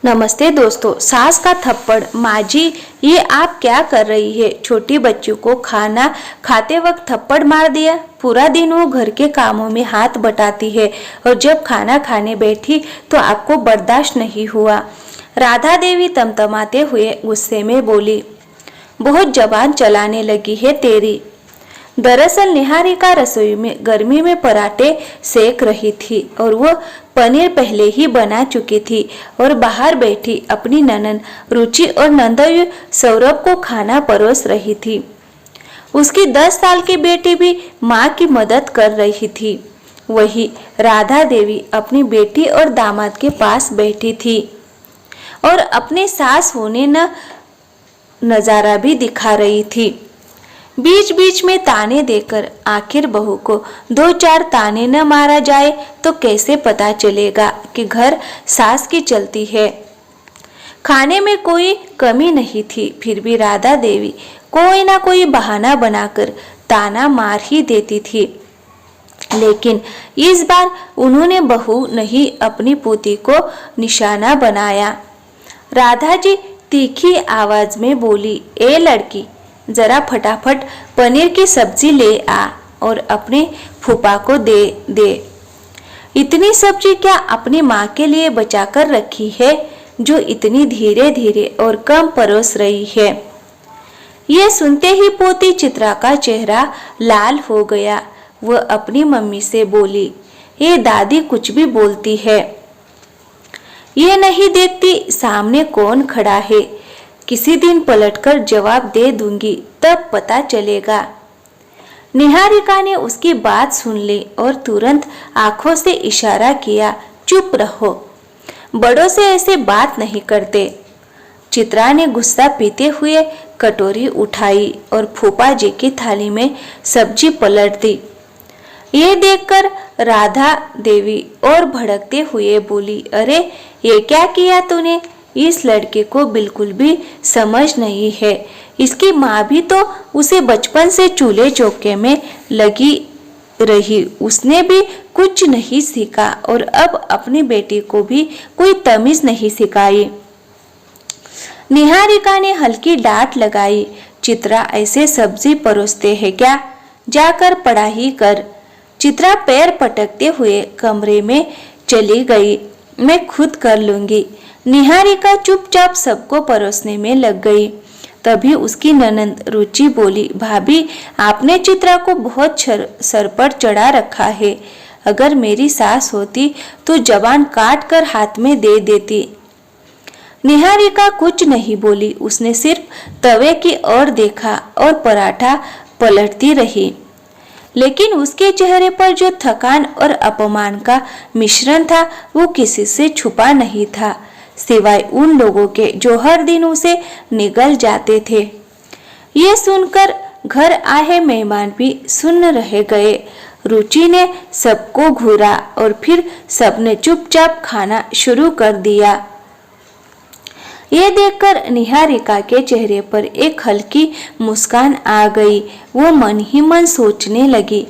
नमस्ते दोस्तों। सास का थप्पड़। माँ जी, ये आप क्या कर रही है? छोटी बच्ची को खाना खाते वक्त थप्पड़ मार दिया। पूरा दिन वो घर के कामों में हाथ बटाती है और जब खाना खाने बैठी तो आपको बर्दाश्त नहीं हुआ। राधा देवी तमतमाते हुए गुस्से में बोली, बहुत जबान चलाने लगी है तेरी। दरअसल निहारिका रसोई में गर्मी में पराठे सेक रही थी और वो पनीर पहले ही बना चुकी थी और बाहर बैठी अपनी ननद रुचि और नंदोई सौरभ को खाना परोस रही थी। उसकी 10 साल की बेटी भी माँ की मदद कर रही थी। वही राधा देवी अपनी बेटी और दामाद के पास बैठी थी और अपने सास होने न नजारा भी दिखा रही थी। बीच बीच में ताने देकर आखिर बहू को 2-4 ताने न मारा जाए तो कैसे पता चलेगा कि घर सास की चलती है। खाने में कोई कमी नहीं थी, फिर भी राधा देवी कोई ना कोई बहाना बनाकर ताना मार ही देती थी। लेकिन इस बार उन्होंने बहू नहीं अपनी पोती को निशाना बनाया। राधा जी तीखी आवाज में बोली, ए लड़की, जरा फटाफट पनीर की सब्जी ले आ और अपने फूफा को दे। इतनी सब्जी क्या अपनी माँ के लिए बचा कर रखी है जो इतनी धीरे धीरे और कम परोस रही है? ये सुनते ही पोती चित्रा का चेहरा लाल हो गया। वह अपनी मम्मी से बोली, ये दादी कुछ भी बोलती है, ये नहीं देखती सामने कौन खड़ा है। किसी दिन पलटकर जवाब दे दूंगी, तब पता चलेगा। निहारिका ने उसकी बात सुन ली और तुरंत आंखों से इशारा किया, चुप रहो, बड़ों से ऐसे बात नहीं करते। चित्रा ने गुस्सा पीते हुए कटोरी उठाई और फूफा जी की थाली में सब्जी पलट दी। ये देखकर राधा देवी और भड़कते हुए बोली, अरे ये क्या किया तूने? इस लड़के को बिल्कुल भी समझ नहीं है। इसकी माँ भी तो उसे बचपन से चूल्हे चौके में लगी रही, उसने भी कुछ नहीं सीखा और अब अपनी बेटी को भी कोई तमीज नहीं सिखाई। निहारिका ने हल्की डांट लगाई, चित्रा ऐसे सब्जी परोसते हैं क्या? जाकर पढ़ाई कर। चित्रा पैर पटकते हुए कमरे में चली गई, मैं खुद कर लूंगी। निहारिका चुपचाप सबको परोसने में लग गई। तभी उसकी ननद रुचि बोली, भाभी, आपने चित्रा को बहुत सर पर चढ़ा रखा है। अगर मेरी सास होती तो जबान काट कर हाथ में दे देती। निहारिका कुछ नहीं बोली, उसने सिर्फ तवे की ओर देखा और पराठा पलटती रही। लेकिन उसके चेहरे पर जो थकान और अपमान का मिश्रण था वो किसी से छुपा नहीं था, सिवाय उन लोगों के जो हर दिन उसे निगल जाते थे। ये सुनकर घर आए मेहमान भी सुन्न रह गए। रुचि ने सबको घूरा और फिर सबने चुपचाप खाना शुरू कर दिया। ये देखकर निहारिका के चेहरे पर एक हल्की मुस्कान आ गई। वो मन ही मन सोचने लगी,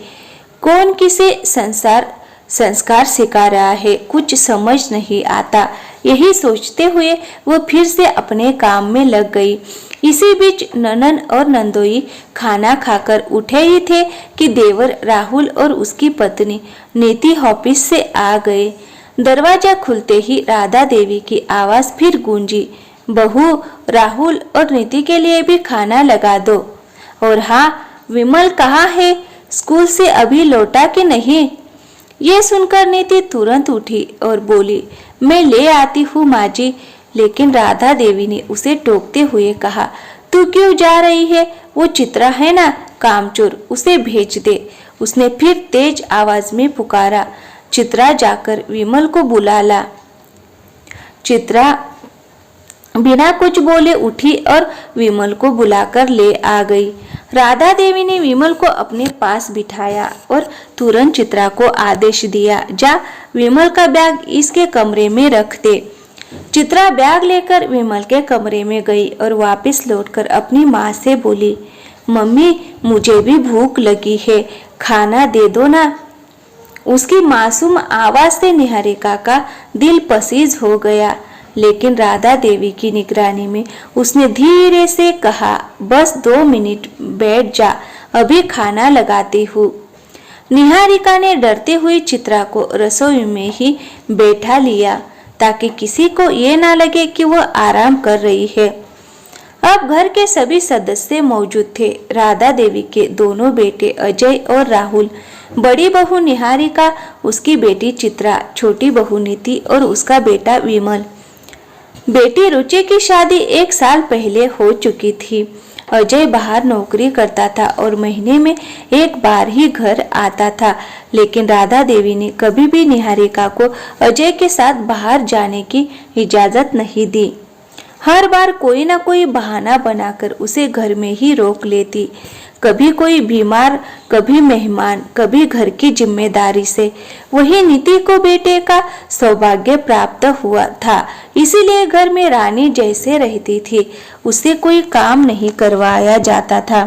कौन किसे संस्कार सिखा रहा है, कुछ समझ नहीं आता। यही सोचते हुए वो फिर से अपने काम में लग गई। इसी बीच ननन और नंदोई खाना खाकर उठे ही थे कि देवर राहुल और उसकी पत्नी नीति ऑफिस से आ गए। दरवाजा खुलते ही राधा देवी की आवाज फिर गूंजी, बहू, राहुल और नीति के लिए भी खाना लगा दो। और हाँ, विमल कहाँ है? स्कूल से अभी लौटा कि नहीं? ये सुनकर नीति तुरंत उठी और बोली, मैं ले आती हूँ माँ जी। लेकिन राधा देवी ने उसे टोकते हुए कहा, तू क्यों जा रही है? वो चित्रा है ना, कामचोर, उसे भेज दे। उसने फिर तेज आवाज में पुकारा, चित्रा, जाकर विमल को बुला ला। चित्रा बिना कुछ बोले उठी और विमल को बुलाकर ले आ गई। राधा देवी ने विमल को अपने पास बिठाया और तुरंत चित्रा को आदेश दिया, जा विमल का बैग इसके कमरे में रख दे। चित्रा बैग लेकर विमल के कमरे में गई और वापस लौटकर अपनी माँ से बोली, मम्मी, मुझे भी भूख लगी है, खाना दे दो ना। उसकी मासूम आवाज से निहारिका का दिल पसीज हो गया। लेकिन राधा देवी की निगरानी में उसने धीरे से कहा, बस 2 मिनट बैठ जा, अभी खाना लगाती हूँ। निहारिका ने डरते हुए चित्रा को रसोई में ही बैठा लिया ताकि किसी को ये ना लगे कि वह आराम कर रही है। अब घर के सभी सदस्य मौजूद थे। राधा देवी के दोनों बेटे अजय और राहुल, बड़ी बहू निहारिका, उसकी बेटी चित्रा, छोटी बहू नीति और उसका बेटा विमल। बेटी रुचि की शादी 1 साल पहले हो चुकी थी। अजय बाहर नौकरी करता था और महीने में 1 बार ही घर आता था, लेकिन राधा देवी ने कभी भी निहारिका को अजय के साथ बाहर जाने की इजाजत नहीं दी। हर बार कोई ना कोई बहाना बनाकर उसे घर में ही रोक लेती। कभी कोई बीमार, कभी मेहमान, कभी घर की जिम्मेदारी से। वही नीति को बेटे का सौभाग्य प्राप्त हुआ था, इसीलिए घर में रानी जैसे रहती थी। उससे कोई काम नहीं करवाया जाता था।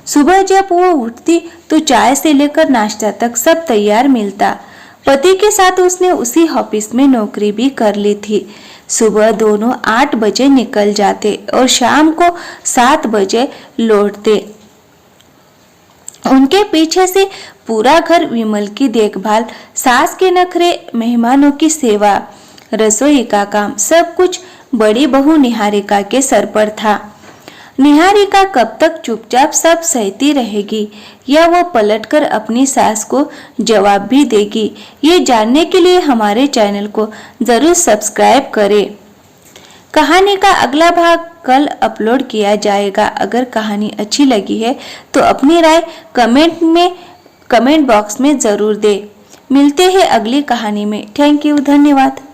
सुबह जब वो उठती तो चाय से लेकर नाश्ता तक सब तैयार मिलता। पति के साथ उसने उसी ऑफिस में नौकरी भी कर ली थी। सुबह दोनों 8 बजे निकल जाते और शाम को 7 बजे लौटते। उनके पीछे से पूरा घर, विमल की देखभाल, सास के नखरे, मेहमानों की सेवा, रसोई का काम, सब कुछ बड़ी बहू निहारिका के सर पर था। निहारिका कब तक चुपचाप सब सहती रहेगी या वो पलटकर अपनी सास को जवाब भी देगी, ये जानने के लिए हमारे चैनल को जरूर सब्सक्राइब करें। कहानी का अगला भाग कल अपलोड किया जाएगा। अगर कहानी अच्छी लगी है तो अपनी राय कमेंट बॉक्स में जरूर दें। मिलते हैं अगली कहानी में। थैंक यू, धन्यवाद।